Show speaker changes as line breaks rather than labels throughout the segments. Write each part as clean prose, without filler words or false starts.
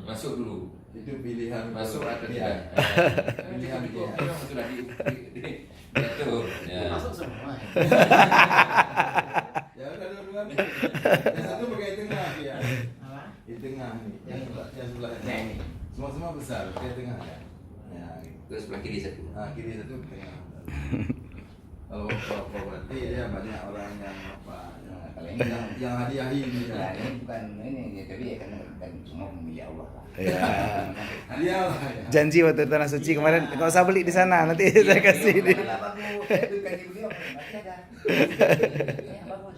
Masuk dulu.
Itu pilihan
Masuk atau
dia.
tidak?
Pilihan dia.
Memang sudah diatur. Ya.
Masuk semua.
Ya udah dua-dua nih. Yang satu pakai tengah ya.
Apa?
Di tengah nih. Yang sebelah ini. Semua besar, pakai tengah ya. Ya, gitu.
Terus sebelah kiri satu.
Nah, kiri satu ke tengah. Kalau berarti dia banyak orang yang apa yang hadiahi ini
Ya,
ya.
ini bukan ini, tapi ya kan semua pemilih Allah lah.
Ya.
Hadiah lah ya.
Janji waktu Tanah Suci kemarin nggak usah beli di sana, nanti saya kasih di.
Kenapa itu gaji beliau masih ada. Ini bagus.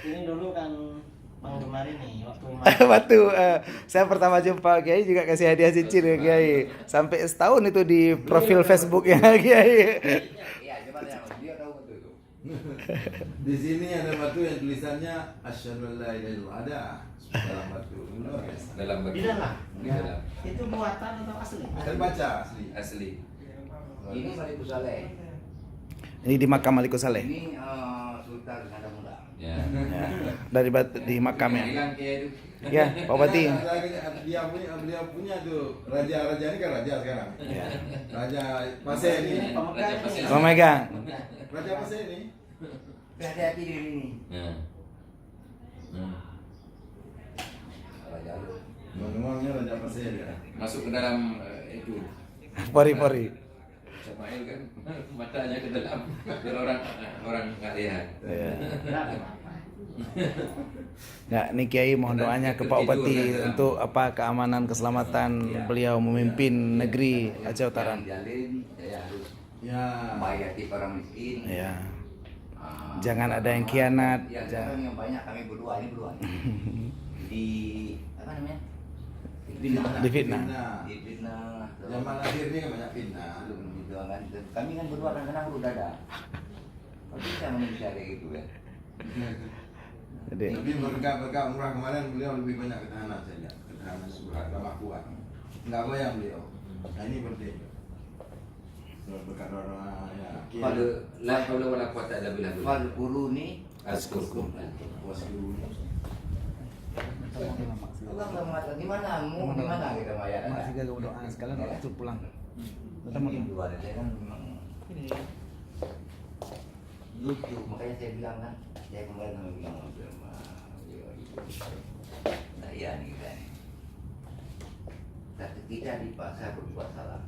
Ini dulu kan Bang kemarin nih
Waktu saya pertama jumpa Kiai juga kasih hadiah cincin ke Kiai. Sampai setahun itu di profil Facebooknya Kiai.
Iya, coba yang dia tahu betul itu.
Di sini ada batu yang tulisannya asyhadu an la ilaha illallah ada dalam batu. Luar biasa.
Dalam
di
bagi.
dalam.
Di dalam.
Itu buatan atau asli?
Saya baca asli.
Asli.
Ini Malikus Saleh.
Ini di makam Malikus Saleh.
Ini Sultan Sanda Muda.
Ya.
Ya. Dari di makamnya.
Hilang kayak itu.
Ya, Pak Bati.
Beliau punya tuh raja ini kan raja sekarang.
Ya.
Raja Pasir ini.
Raja Pasir.
Memegang.
Raja Pasir ini.
Hati-hati di sini.
Ya.
Kalau jalur.
Ngomongnya Raja Pasir ya.
Masuk ke dalam itu.
Pori-pori.
Samail kan matanya ke dalam biar orang nggak lihat.
Ya.
Berapa?
Ya, ini Kiai mohon doanya ke Pak Bupati untuk apa keamanan keselamatan beliau memimpin negeri Aceh Utara.
Yang jalin, saya harus
Ya.
membayati orang miskin.
Ya. Jangan ada yang khianat.
Ya,
Jangan.
sekarang yang banyak kami berdua nih. Di apa namanya? Difitnah.
Difitnah.
Difitnah.
Zaman akhir ini kan banyak fitnah.
Gitu kan. Kami kan berdua kadang-kadang udah ada. Kok bisa manusia kayak gitu ya?
Jadi
Tapi berkat umrah kemarin beliau lebih banyak ketahanan saya lihat. Ketahanan ramah kuat. Enggak goyang beliau. Nah ini penting. Berkat doa ya.
Pada la haula wala quwata illa billah.
Fal kuruni
Askurkum.
Waslu.
Allah nggak mengatakan di mana mu di mana kita bayar.
masih gak berdoa sekalian waktu pulang.
Ini dua saya kan memang lucu, makanya saya bilang kan, saya kemarin sama bilang sama beliau itu. Nah iya nih kan, tapi kita di pasar berbuat salah.